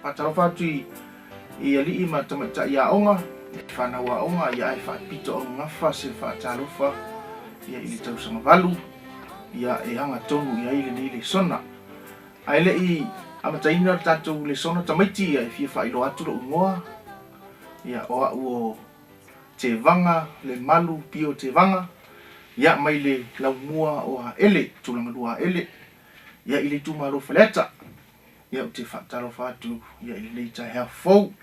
patalofa tui I ali ma tamata ia onga fana wa onga ia ai fa pito onga fa se fa talofa ia ili tau sanga valu ia e anga tonu ia ile ni le sona ai le I amataina tatu le sona tamaiti ia fia fa ilo atu lo ngoa ia o o te vanga le malu pio te vanga ia mai le laumua o ele tulanga lua ele ia ili tu malo faleta ia te fa talofa atu ia ili le ta ha fo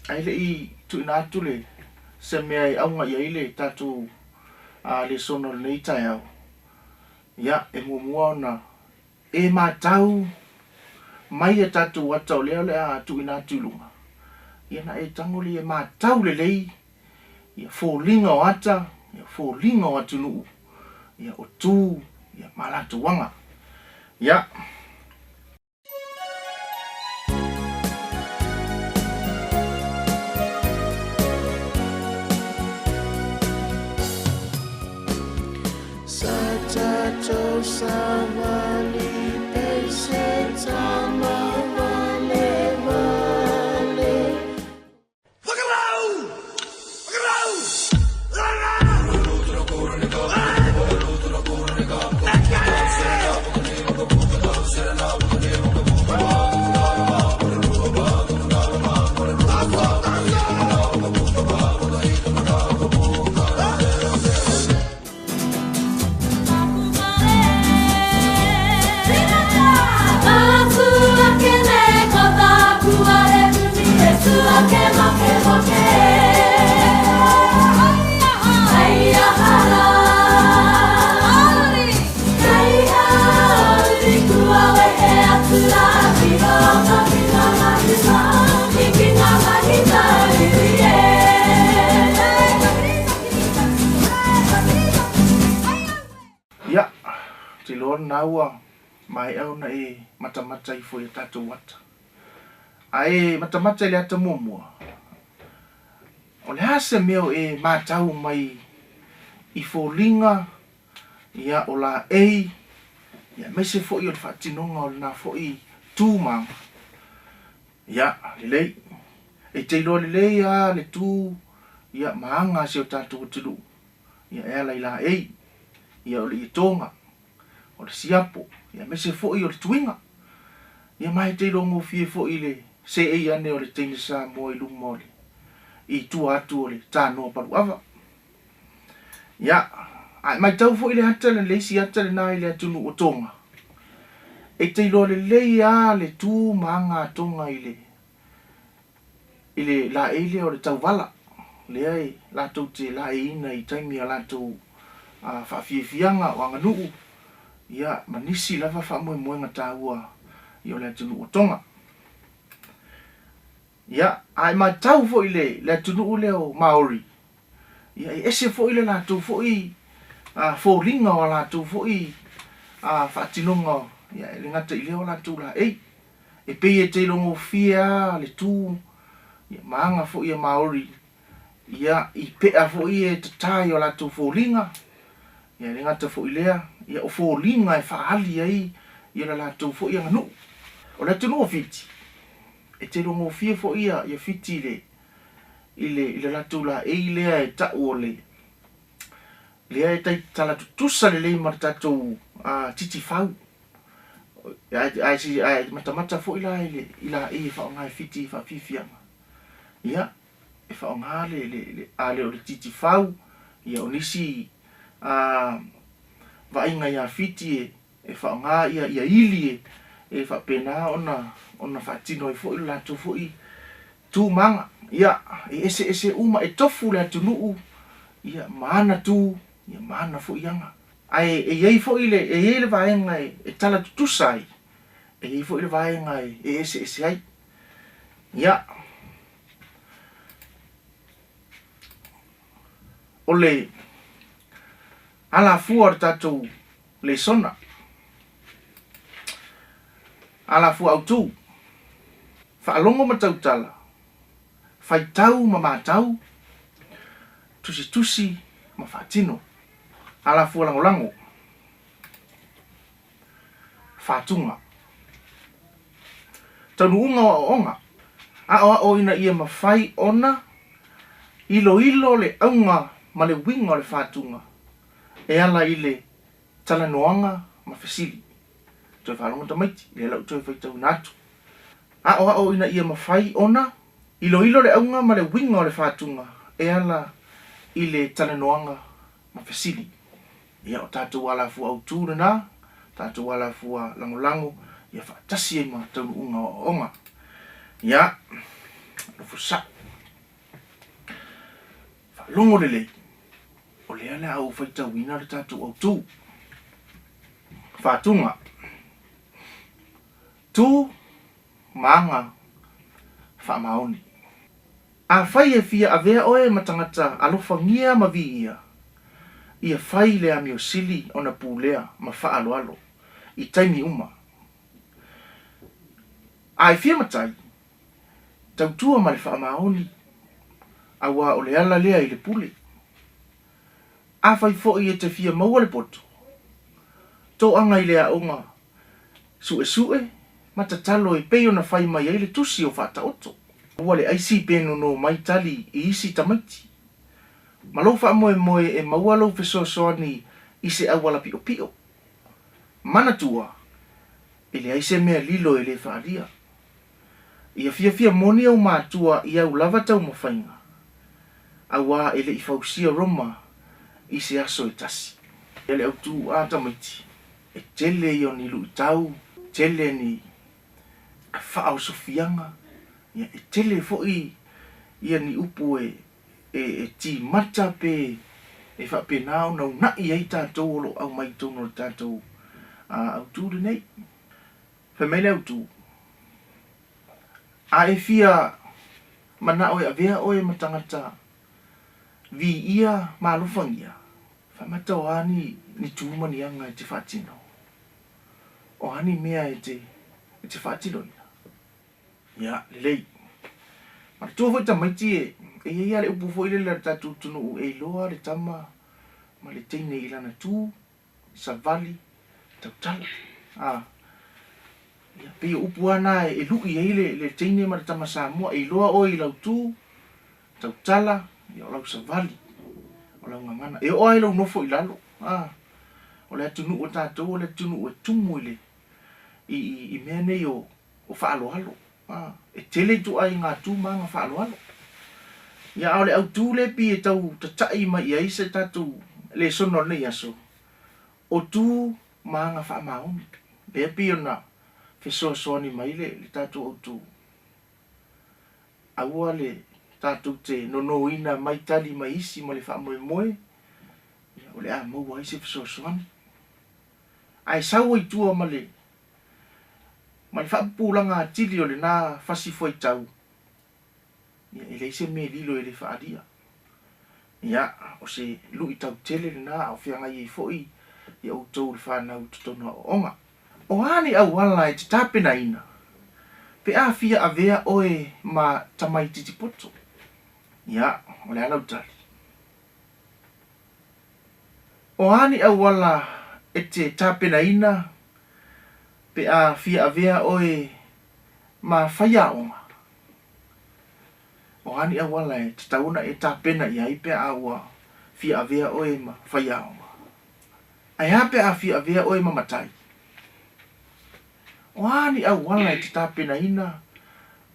ai le I tu ina atu le se mea I aunga ia ile tatu le sono le ita iau ia e mua na e matau mai e tatu watau leo le a tu ina atu lunga ia na e tango le e matau le lei ia fōlinga o ata ia fōlinga o atu nuu ia o tū ia malatu wanga ia Tato savali pese tama vale vale. Wakalau! Wakalau! ia te lor naua mai au na e matamata I fo tatu wata ai matamata I le ata mua o le hase meo e matau mai I fōlinga ia o la ei ia mese fo I o le whaatinonga o le na fo I tūmanga ia le lei e te ilo le lei a le tū ia maanga se o tatu utilu ia e ala I la ei ia o le itonga o le siapo ia mese fo I o le tuinga ia mai te ilo ngofie fo I le se ei ane o le teine sa mo I lunga o le I tua atu o le tānoa paruava ia ai mai tau fo I le hata le leisi hata le nai le atunu o tonga e te ilo le lei a le tū maanga tonga I le la eile o le tau vala le ai latou te la eina I taimi a latou whawhiawhianga o anga nuu ia manisi lava whamoemoenga tāua I o le atunu o tonga ia ai mai tau fo I le atunu leo Maori ia I ese fo I le latou fo I fōlinga o latou fo I whaatinonga ia le ngata I leo latou la ei e pei e te longo fia le tū ia maanga fo I a Maori ia I pea fo I e tatai o latou fōlinga ia le ngata fo I lea ia o fōlinga e whaali ai ia la latou fo I a nganu o le tunu o fiti e te longo fia fo ia fiti I le latou la ei lea e tau o lea e tai tala tutusa le lei martatou titi fau ai matamata fo I la e whaonga e fiti whapifianga ia e whaonga le o le titi fau ia o nisi vainga ia fiti e whaonga ia ili e whapena ona whatino e fo I latou fo I tūmanga ia e ese uma e tofu le atunuu ia maana tu ia maana fo ianga ai e iei fo ile e iei le vaenga e tala tutusai e iei fo ile vaenga e ese ai ia o le ala fua tatou le sona ala fua autu whaalongo matautala whaitau ma mātau tusi ma whaatino ala fua langolango Fatuga tanuunga o onga. O ina ia mawhai ona, ilo le aunga ma le winga o le Fatuga. E ala i le Talanoaga ma Fesili. Toi whalonga tamaiti, le lau toi whaitau natu. O ina ia mawhai ona, ilo le aunga ma le winga o le Fatuga. E ala i le Talanoaga ma Fesili. Ia o tātou ala fua au tūna nā, tātou ala fua lango, ia whaatasi e ma taunu unga o onga. Ia, lufu sa. Whalongo le lei. O le ala au whaitau ina le tātou au tū. Fatuga. Tū, maanga, whaamaoni. A whai e fia a vea oe matangata alofa ngia ma vi ia. Ia whai le amio sili o na pūlea ma whaaloalo. I taimi uma. A e fia matai. Tautua ma le whaamaoni. Awa o le ala lea i le pule. A whai fo i e te fia maua le poto. Tō anga i lea onga. Sue, matatalo e peo na whai mai le tusi o whata oto. Ua le aisi peno no maitali i isi tamaiti. Malo moe e maua lau fesoasoani i se awala pio. Manatua, e le aise mea lilo e le whaaria. Ia fia moni au mātua i au lava tau mawhainga. Awa e le i fausia roma i se aso e tasi. E le au tū a tamaiti. E tele i o ni lu tau, tele ni a whaau sofianga. Ia e tele fo i ni upu e ti mata pe e whape nao nau nai ei tātou olo au mai tono le tātou au tū de nei. Whamele au tū. A e fia mana oe a vea oe matangata vi ia maalufangia. Whamata o ani ni tūmani anga e te whatino. O ani mea e te whatino ina. Ia, lelei. Mara tua fwoi tamaiti e ia le upu fwoi le tātou tunu e loa le tama ma le teine i lana tū, savali, tautala. Ia pe upu ana e lui e le teine ma le tama Samoa e loa o i lau tū, tautala, ia o lau savali, o lau ngangana. E oa e lau nofo i lalo. O le atunu o tātou, o le atunu o e tumu i mea nei o whaaloalo. E tele tu ai ngā tū maa ngā whaaloalo. Ia au le au tū le pi e tau tatai mai i aise tātou le sono nei aso. O tū maa ngā whaamaoni. E pi o na fesoasoani mai le tātou au tū. Aua le tātou te nonoina mai tali mai isi ma le whaamoe. O le a maua aise fesoasoani. Ai sau i tua ma le whaapūlanga atili o le nā whasi fwoi tau. Ia e leise me lilo e le whaaria. Ia o se lui tau tele le nā o whianga i fwoi i au tau le whanau tutona o onga. O ani au wala e te tāpena ina. Pe a fia a vea oe ma tamai titi poto. Ia o le alau tali. O ani au wala e te tāpena ina. Pe a fia a vea oe ma whaia onga. O hani a wala e te tauna e tāpena i ai pe a ua fia a vea oe ma whaia onga. Ai ha pe a fia a vea oe ma matai. O hani a wala e te tāpena ina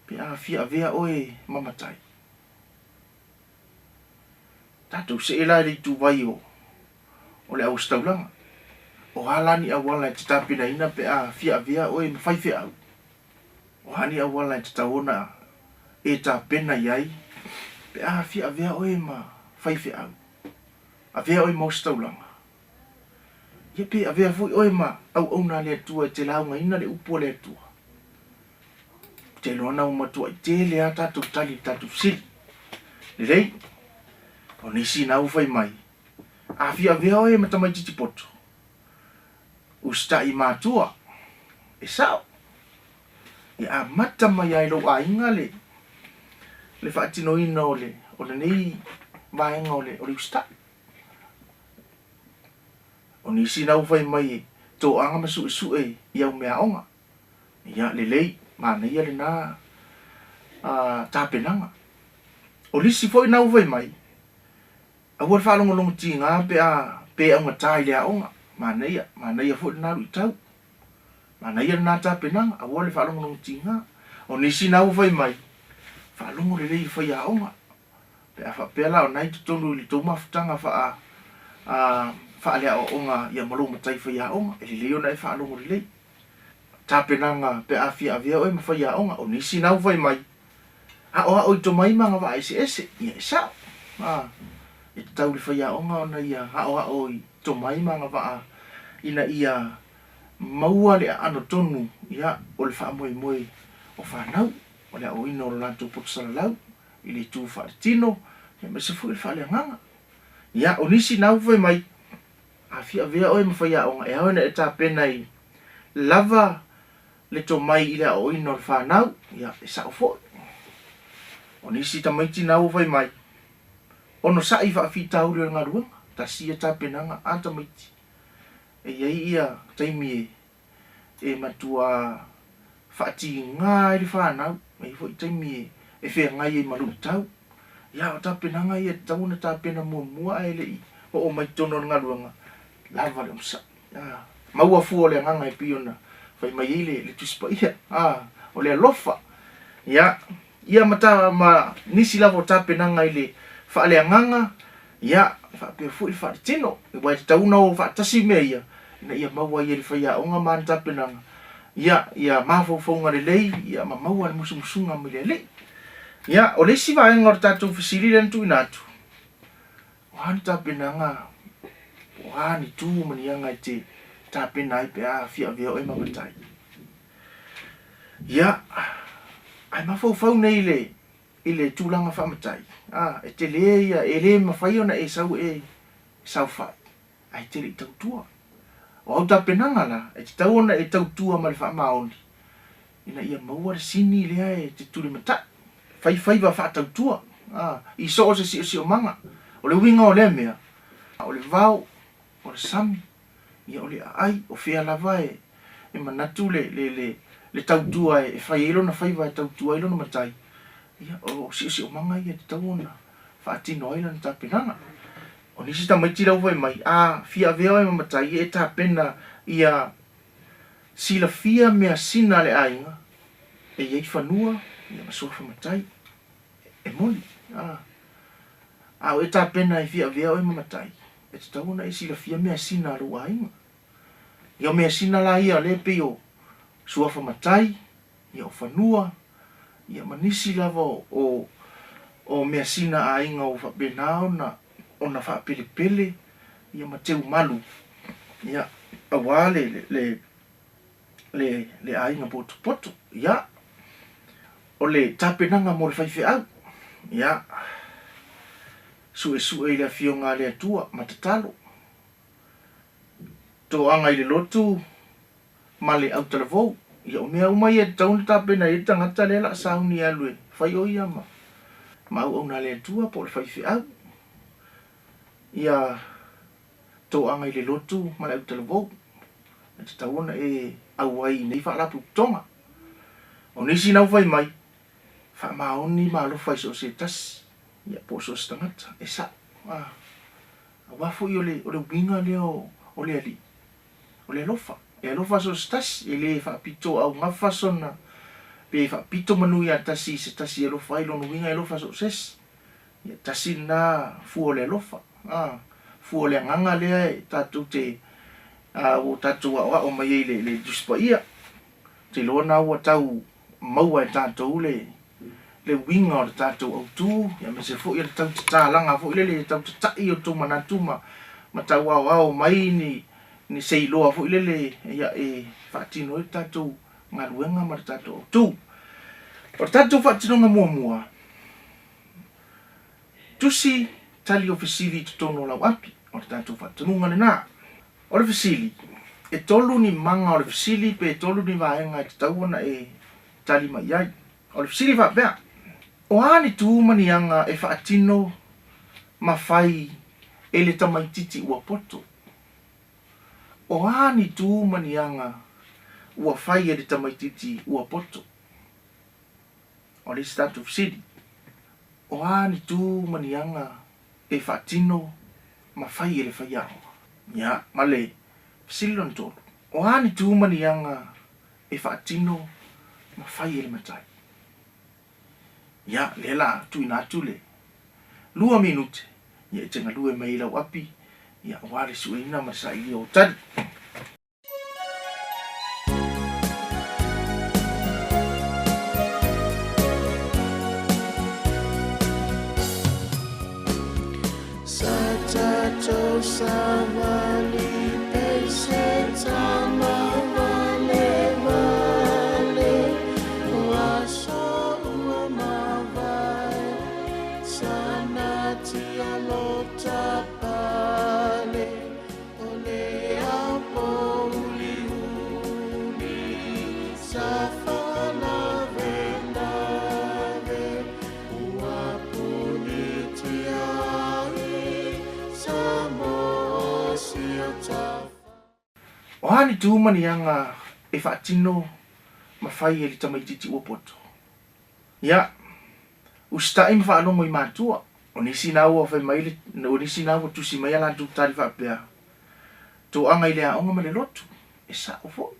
pe a fia a vea oe ma matai. Tātou se e lai le tu vai o le au staulanga. O halani a wala e te tāpena ina pe a fia a vea oe ma whai whea au. O hani a wala e te taona e tāpena iai pe a fia a vea oe ma whai whea au. A vea oe ma staulanga. Ia pe a vea fui oe ma au na le atua e te launga ina le upo le atua. Te loana o matua i te le a tātou tali tātou sili. Le rei, o nisi na ufai mai. A fia a vea oe ma tamai titi poto. Usta i mātua, e sao. Ia a mata mai ai lo a inga le whaatino ina o le nei vaenga o le usta. O nisi na ufai mai tō anga masu i au mea onga. Ia le lei, mana ia le na tapenanga o lisi foi na uve mai a ua fa longo tinga pe a matai le aonga mana ia foi na lu tau mana ia na tapenanga a ua le fa longo tinga o nisi na uve mai fa longo le foi aonga pe a fa pe la o nai tonu li to mafutanga fa le aonga ia malo matai foi aonga e le ona e fa longo le tapenanga pe a fia avia o e mafai aonga o nisi na uve mai o to mai manga va ese ia sa e tau le fai aonga ona ia o to mai manga va ina ia maua le ano tonu ia o le fa moi o fa nau o le o ino la tu pot salau i le tu fa tino e me se fu le fa le nganga ia o nisi na uve mai a fia avia o e mafai aonga e ona e tapena i lava le to mai i le o ino fa nau ia e sa fo o nisi tamaiti na uvai mai ono sai fa fita uri nga ruanga ta sia tapenanga a tamaiti e iai ia taimi e matua fati nga i fa na e fo taimi e fe nga i malu tau ia o tapenanga ia tauna tapena mua ele o mai tono nga ruanga lava le msa maua fu le nga e piona fai mai ile le tuspa ia o le lofa ia mata nisi lavo tapenanga ile fa le nganga ia fa pe fu fa tino e wa tauna o fa tasi me ia na ia maua ia fa ia onga man tapenanga ia mafo fonga le lei ia maua le musunga me le ia o le si va ngor tatu Fesili le tu inatu wan tapenanga wan tu mani anga te tapenai pe a fia veo e mabatai ia ai mafau nei ile tulanga fa matai e te leia e le mafai ona e sau fa ai te le tautua o au tapenanga la e te tau ona e tautua ma le fa maoni ina ia maua le sini lea e te tuli mata fai va fa tautua i so o se si o manga o le winga o le mea o le vau o le sami ia o le ai o fea lava e manatu le tautua e fai ilo na fai va tautua ilo na matai ia o si o manga ia te tauna fa tino ilo na tapenanga o nisi tamaiti lau vai mai fia veo e matai e tapena ia sila fia mea sina le ainga e iei fanua ia masofa matai e moli o e tapena e fia veo e matai e te tauna e sila fia mea sina lu ainga ia mea sina la ia le peo suafa matai ia o fanua ia manisi lava o mea sina ainga o fapenao na ona fa pele ia mateu malu ia awale le ainga poto ia o le tapenanga mo le faife au ia sue i le fionga le atua matatalo to anga i le lotu male au telefou ia o mea umai e taun tapena i tangata le la sauni alue fai o ia ma au na le atua po le faife au ia to anga i le lotu male au telefou e te tauna e au ai nei fa lapu tonga o nisi nau fai mai fa maoni malo fai so se tas ia po so stangata e sa wafo i o le winga le o le ali o le lofa e lofa so stas e le fa pito au ngafa sona pe fa pito manu ia tasi se tasi e lofa i lonu winga e lofa so ses ia tasi na fu o le lofa fu o le nganga le e tatu te o tatu o mai le juspa ia te lona ua tau maua e tatu le winga o le tatu au tu ia me se fu i le tau tatalanga fu i le tau tatai o tu manatuma ma tau au mai ni sei loa fu ilele ia e fatino e tatu ngaluenga ma tatu tu o tatu fatino nga mua tusi tali o Fesili tono la wapi o tatu fatino nga na o le Fesili e tolu ni manga o le Fesili pe tolu ni vaenga e tau na e tali mai ai o le Fesili va bea o ani tu mani anga e fatino mafai ele tamaititi ua poto o ani tu manianga ua fai e tamaititi ua poto o le statu Fesili. O ani tu manianga e whaatino ma whai e le whai ao. Ia, ma le Fesili lon tolu. O ani tu manianga e whaatino ma whai e le matai. Ia, le la tu ina atu le. 2 minute. Ia e tenga lue mai lau api. Ia wale suena ma sa ili o tadi. Tato savali pese tama vale vale waso umavai sana tia lota pale ole apo uli safana vendave uapunitia Samoa siota. O hani tu manianga e whaatino ma whai e li tamaititi ua poto. Ia, ustai ma whaanongo I mātua. O nisi nau o whai maile, o nisi nau o tusi mai ala tu tari whaapea. Tō anga I lea onga ma le lotu. E sa o fo.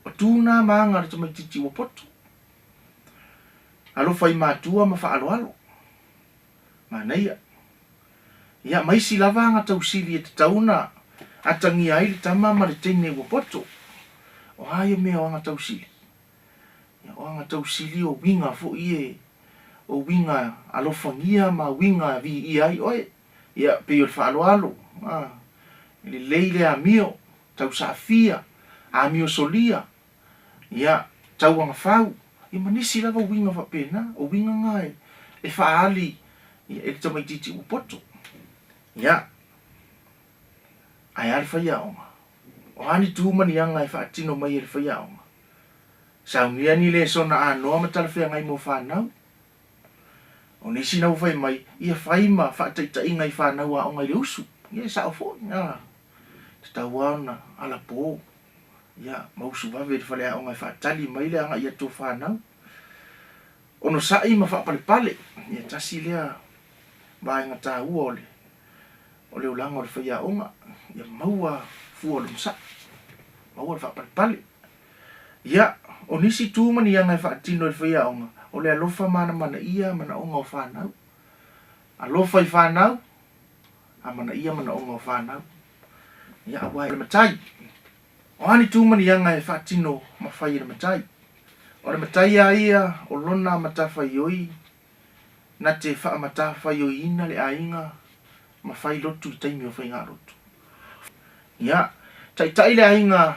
O tūna maanga li tamaititi ua poto. Alo whai mātua ma whaalo alo. Ma neia. Ia maisi lava anga tausili e te tauna atangi ai le tama ma le teine ua poto. O haia mea o anga tausili. Ia o anga tausili o winga fo ie o winga alofangia ma winga vi I ai oe. Ia peo le whaalo alo. Le leile a mio, tau saafia, a mio solia. Ia tau anga whau. Ia manisi lava winga fa pena, o winga ngai. E whaali, ia e tamaititi ua poto. Ia, ai ale whai aonga. O hani tūmani anga e whaatino mai e le whai aonga. Saunia ni le sona anoa ma talawhia ngai mo whanau. O nisi nau whai mai, ia whaima whaataita inga I whanau a onga I le usu. Ia sa o fo, ia. Te tau aona, ala pō. Ia, mausu wawe le whale aonga I whaatali mai le anga ia tō whanau. Ono sai ma whaapale pale. Ia tasi lea, vaenga tā ua ole. O le ulanga o le whai aonga, ia maua fua le msa. Maua le whaapale pale. Ia, o nisi tūmani anga e whaatino le whai aonga, o le alofa mana ia mana onga o whanau. Alofa I whanau, a mana ia mana onga o whanau. Ia awa e le matai. O hani tūmani anga e whaatino ma whai le matai. O le matai a ia, o lona matawhai oi, na te wha matawhai oi ina le ainga, ma whai lotu I taimi o whai ngā lotu. Ia, tai le ainga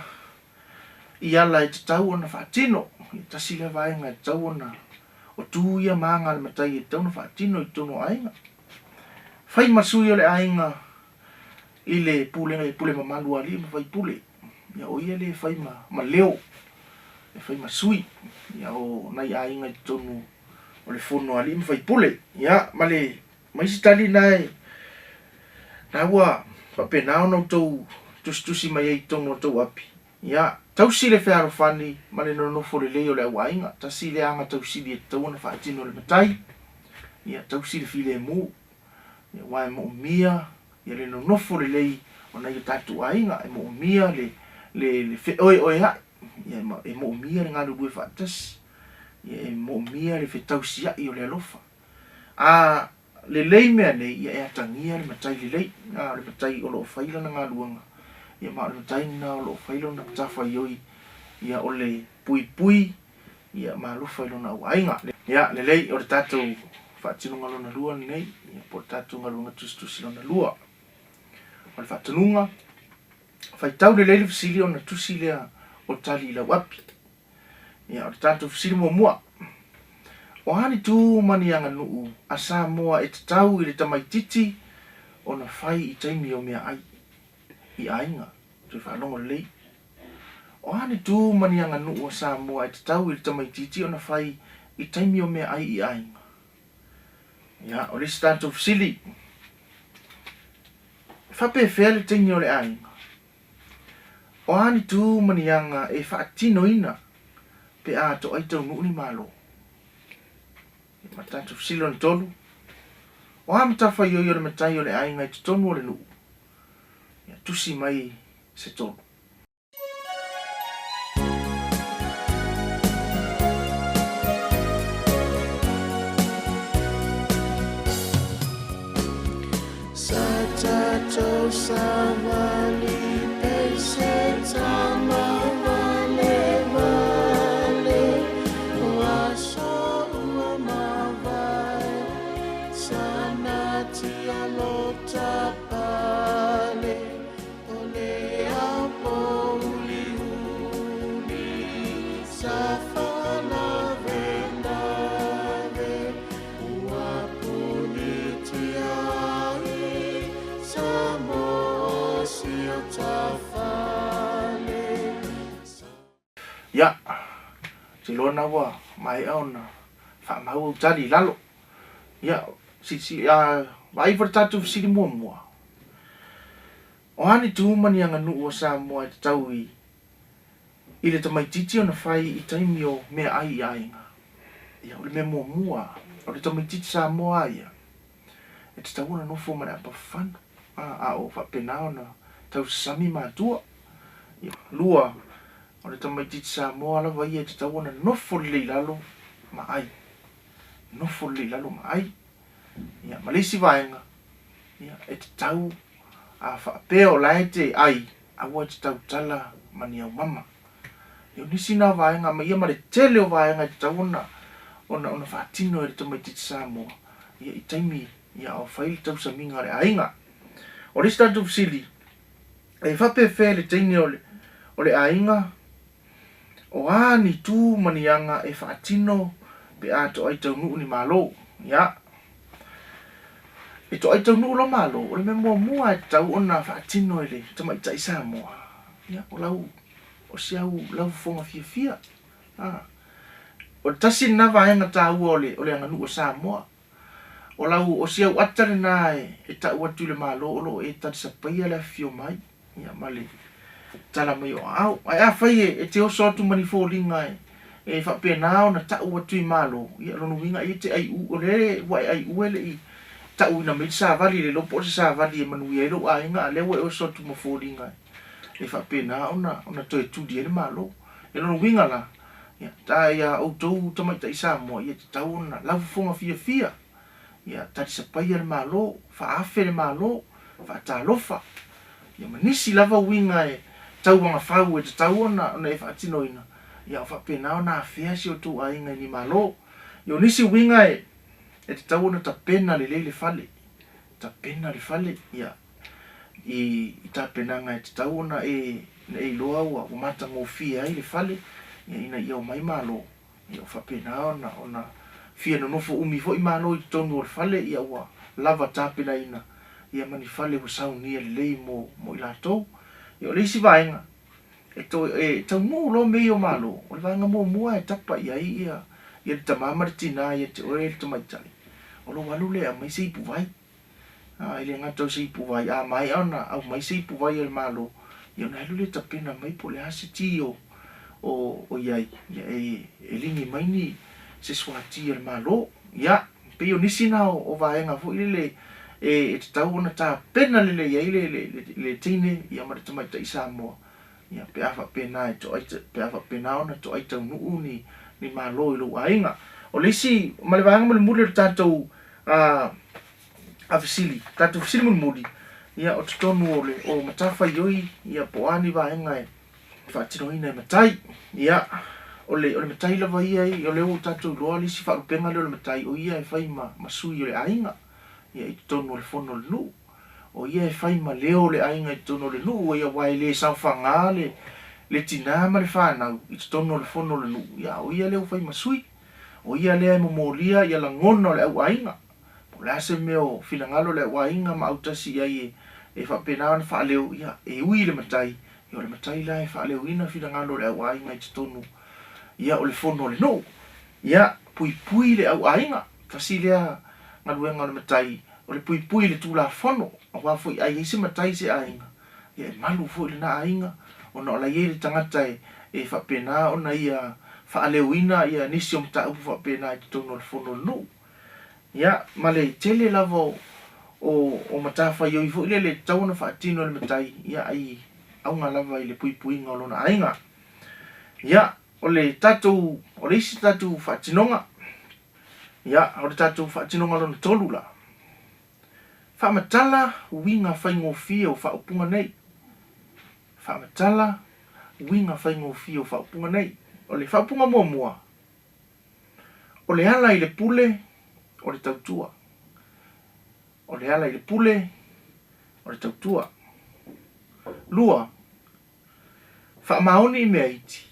I ala e te tau ona whaatino, I tasi le vaenga e tau ona, o tū ia maanga le matai e tau na whaatino I tono ainga. Whai masui o le ainga, I le pule mamalu ali, ma whai pule. Ia o ia le whai ma leo, le whai masui. Ia o nai ainga I tono o le fono ali, ma whai pule. Ia, ma le maisi tali nai, na ua whapena ona o tau tusi mai ei tono o tau api. Ia, tausi le whea arofani, ma le nonofo le leo le awainga, tasi le anga tausi le tau na whaatino le matai. Ia, tausi le file e mu, ia wae mo mia, ia le nonofo le lei, o na i tatu ainga, e mo mia le fe oe ha, ia e mo mia le ngāru bue whaatas, ia e mo mia le fe tausi ai o le alofa. A le lei mea nei, ia e atangia le matai le lei, le matai o loo whaila na ngā ruanga. Ia maa le matai na o loo whaila na tafa ioi, ia o le pui, ia maa lo whaila na uainga. Ia le lei o le tātou whaatino ngalona lua nei, ia po le tātou ngalona tusi lona lua. O le whaatanunga, whaitau le leile Fesili o na tusi lea o tali la wapi. Ia o le tātou Fesili mua. O hani tū mani anga nuu, a Samoa e te tau I le tamaititi, o na whai I taimi o mea ai, I ainga, tui whanongo lei. O hani tū mani anga nuu a Samoa e te tau I le tamaititi, o na whai I taimi o mea ai I ainga. Ia, o le tātou Fesili, whape whea le taimi o le ainga. O hani tū mani anga e whaatino ina, pe a to ai tau nuu ni malo. matatu Fesili on tolu. O ha matafa yo le matai o le ainga te tonu o le nuu. Ia tusi mai se tonu. Satato savali pese tama vale vale waso umavai sanati alota pale ole apo uli uli safana vendave uapunitia Samoa tafale. Ya, silona wa mai ona fa mau tali lalo. Ya, vai vertatu Fesili mua. O hani tu mani anga nu o Samoa te taui. Ile te mai titi ona fai I taimi o mea ai ainga. Ya, ole me mua. Ole te mai titi Samoa ia. E te tauna no fo mana pa fanu. O fa pena ona tau sami matua. Ya, lua. Ole te mai titi Samoa la vai e te tauna no fo le lalo ma ai. No fo le lalo ma ai. Ya, malisi vaenga. Ya, e te tau a fa peo lai te ai. Awa te tau tala mani au mama. Yo nisi na vaenga ma ia ma le tele o vaenga te tau ona fatino e te mai titi Samoa. Ya, I taimi ya o faili tau sa minga le ainga. O le statu Fesili. E whapefe le teine o le ainga. O ani tu manianga e fatino pe ato ai tau nuu ni malo. Ya. E to ai tau nuu lo malo. O le me mua e tau ona fatino e le tamai tai Samoa. Ya, o lau. O siau lau fonga fia. O tasi na vaenga tau o le anga nuu o Samoa. O lau o siau atare na e tau atu le malo lo e tati sa paia le fio mai. Ya, male. Tala mai o au. Ai a fai e te oso atu manifōlinga e whapena o na tau atu I malo. Ia lono winga I te ai u o le wai ai uele I tau ina me sa vali le lopo se sa vali e manu e lo a inga le wai oso atu mafōlinga. E whapena o na toe tudi e le malo. E lono winga la. Ia, ta ia o tou tamai tai Samoa. Ia te tau na lau fonga fia. Ia tati sa paia le malo. Whaafe le malo. Whaatalofa. Ia manisi lava winga e tau wanga whau e te tau ona e whaatino ina. Ia o whapena o na awhea si o tō a inga ni malo. Ia nisi winga e te tau ona ta pena le leile fale. Ta pena le fale. Ia I ta penanga e te tau ona e loa ua o mata ngofia ai le fale. Ia ina ia o mai malo. Ia o whapena ona fia no nofo umi fo I malo I tonu o le fale. Ia ua lava ta pena ina. Ia mani fale ho saunia le lei mo I latou. Ia o leisi vaenga. E tau mō lo mei o malo. O le vaenga mua e tapa ia ia le tamama le tina ia te ore le tamaitai. O lo walu le a mai se ipu vai. Ile ngata o se ipu vai. A mai ana au mai se ipu vai le malo. Ia na helu le tapena mai po le hase ti o iai. Ia e lingi mai ni se swati le malo. Ia pe o nisi na o vaenga fo ile le e te tau ona ta pena le iai le tine ia ma le tamaitai Samoa. Ia pe afa pena e to ai pe afa pena ona to ai tau nuu ni malo I lo ainga. O lesi ma le vaenga mo le muli le tatou a Fesili. Tatou Fesili mo le muli. Ia o te tonu o matafa ioi ia po ani vaenga e whaatino ina e matai. Ia o le matai lava ia o le o tatou loa lisi whaarupenga le matai o ia e whai ma sui o le ainga. Ia I tonu o le fono le nuu. O ia e whai ma leo le ainga I tonu o le nuu. O ia wai le sauwhanga le tina ma le whanau. I tonu o le fono le nuu. Ia o ia leo whai ma sui. O ia lea momolia ia la ngona o le au ainga. Po le ase meo finangalo le au ainga ma autasi ai e whapena ana whaaleo. Ia e ui le matai. Ia o le matai la e whaaleo ina finangalo le au ainga I tonu. Ia o le fono le nuu. Ia pui le au ainga. Kasi lea ngaluenga o le matai. O le pui le tūla fono. O wafo I ai se matai se ainga. Ia e malu fo le na ainga. O na ola ie le tangata e whapena o na ia whaaleo ina ia nisi o mta upu whapena I te tono le fono no. Ia male tele lavo o matafa yo ifo ile le tauna faatino le matai ia ai au nga lava ile pui ngolona ainga. Ia o le tatou o le isi tatou faatinonga. Ia o le tatou faatinonga lona tolu la. Whaamatala winga whaingofia o whaupunga nei. Whaamatala winga whaingofia o whaupunga nei. O le whaupunga mua. O le ala i le pule o le tautua. O le ala i le pule o le tautua. Lua, whaamaoni i mea iti.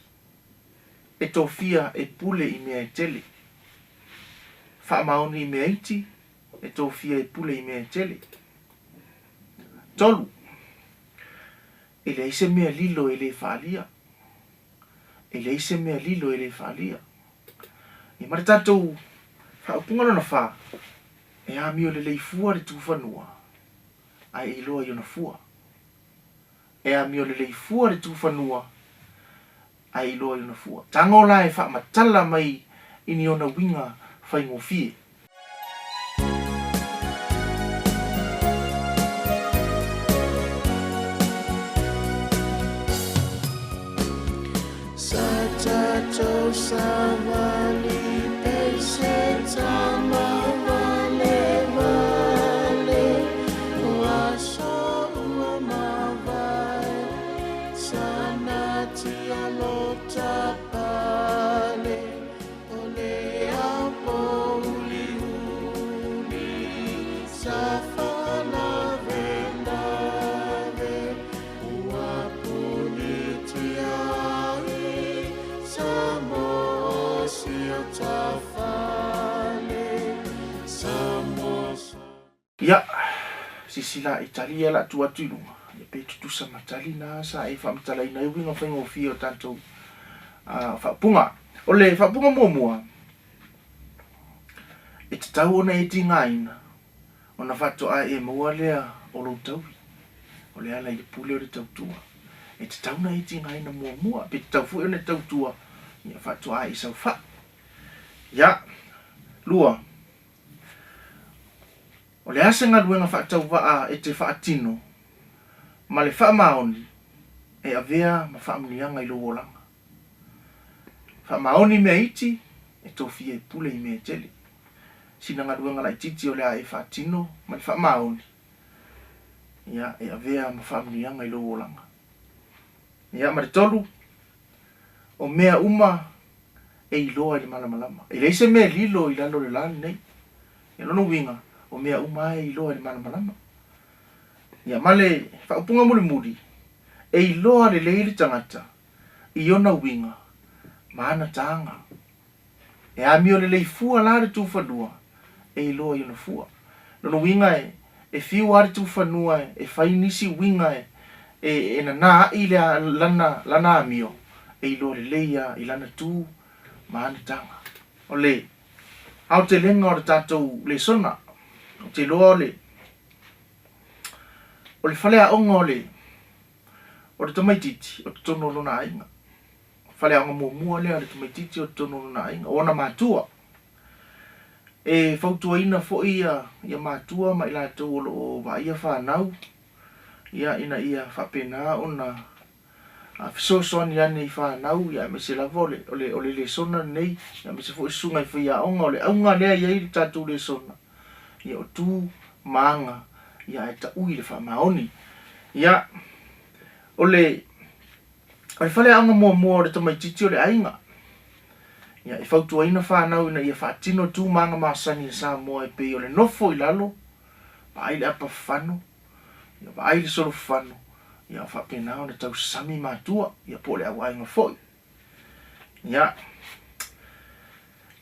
E tofia e pule i mea tele. Whaamaoni i mea iti. E tofia e pule i mea tele. Tolu. E le ise mea lilo e le whaalia. E le ise mea lilo e le whaalia. I mara tatou whaupunga lona wha. E amio le leifua le tuwhanua. Ai e loa iona fua. E amio le leifua le tuwhanua. Ai e loa iona fua. Tango la e whaamatala mai ini ona winga whaingofie. Tato savali pese tama vale Oaso uamavai Sanati alota pale Ole apo uli Safala vendave Uapunitiai Samoa Ia, sisila Italia la tuatulunga. Ia pe tutusa matali na sa e whaamatala ina iwinga whaingofia o tantou whaapunga. O le whaapunga mua. E te tau ona e tingaina. O na whatoa e mua lea o lo taui. O le ala i le pule o le tautua. E te tau na e tingaina mua. Pe te tau fui o le tautua. Ia whatoa e sau wha. Ia, lua. O le asenga luenga whaatau waa e te whaatino. Ma le whaamaoni e avea ma whaamunianga i lo olanga. Whaamaoni mea iti e tofia e pule i mea tele. Sinanga luenga la ititi o le a e whaatino ma le whaamaoni. Ia e avea ma whaamunianga i lo olanga. Ia ma le tolu o mea uma e iloa i le malamalama. E leise mea lilo i lalo le lani nei. E lono winga. O mea uma e iloa le malamalama. Ia male whaupunga muri. E iloa le leili tangata. I ona winga. Maana tanga. E amio le leifua la le tuwhanua. E iloa i ona fua. Lono winga e fiu ari tuwhanua e whainisi winga e na i le lana amio. E iloa le leia i lana tu maana tanga. O le. Au te lenga o le tatou le sona. O te loa o le whalea onga o le tamaititi o te tono lona ainga. Whalea onga mua lea o le tamaititi o te tono lona ainga. O na mātua. E whautua ina fo ia mātua ma ila tau o wa ia whanau. Ia ina ia whapena o na fisosoani ane i whanau. Ia me se lava o le sona nei. Ia me se fo isunga i whaia onga o le aunga lea ia i tatu le sona. Ia o tū maanga ia e ta ui le whaamaoni. Ia o le whalea anga mua o le tamaititi o le ainga. Ia e whautua ina whanau ina ia whaatino tū maanga maasani e Samoa e pei o le nofo i lalo. Pa aile apa whano. Ia pa aile soro whano. Ia whapena o le tau sami mātua. Ia po le awa inga foi. Ia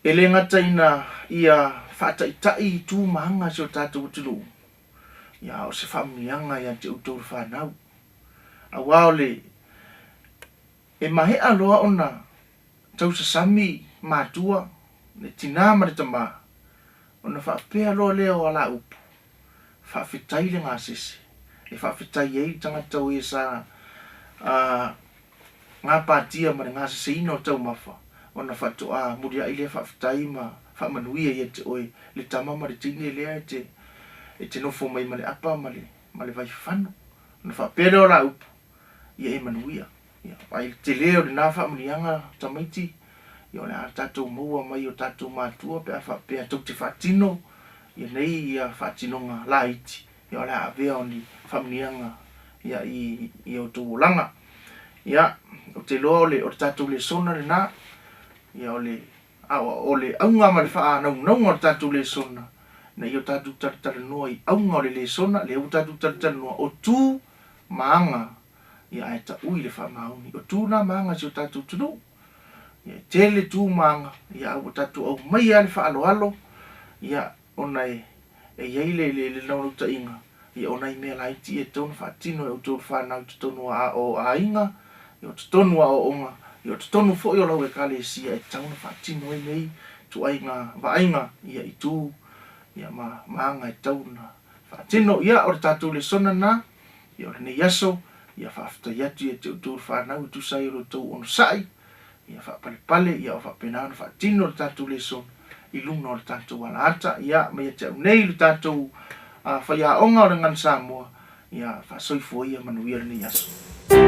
e le ngata ina ia whaataitai tū maanga si o tātou utilu. Ia o se whamunianga ia te utou whanau. A wao le e mahe aloa ona tau sasami mātua le tina ma le tama. Ona whaapea loa leo ala upu. Whaafetai le ngā sese. E whaafetai ei tangatau e sa ngā pātia ma le ngā sese ino tau mafa. Ona whatoa muria ile whaafetai ma whaamanuia ia te oe le tamama le tine lea e te nofo mai ma le apa ma le vai whanu. Na whapere o la upu ia e manuia. Ai te leo le nā whaamanianga tamaiti ia o le a tātou maua mai o tātou mātua pe a whapea tau te whatino ia nei ia whatinonga la iti ia o le a vea o ni whaamanianga ia i o tō langa. Ia o te loa o le tātou le sona le nā ia o le aunga ma le wha naunga o le tātou le sona na i o tātou Talanoaga i aunga o le sona le au tātou Talanoaga o tū maanga ia e ta ui le wha mauni o tū nā maanga si o tātou tunu ia tele tū maanga ia au tātou au mai a le wha alo ia ona e iei le naunauta inga ia ona i mea laiti e tonu whaatino e o tō whanau te tonu a inga i o te tonu a o onga i o te tonu fo i o lau e kale sia e tauna whaatino e nei tu ainga vainga ia i tū ia maanga e tauna whaatino ia o tātou le sona na ia o le nei aso ia whaafta iatu e te utur whanau tu sai o tau ono sai ia whaapale ia o whaapenana whaatino le tātou le sona i luna o le tātou ala ata ia mai te au nei le tātou whaiaonga o le ngan Samoa ia whaasoifua ia manuia le nei aso.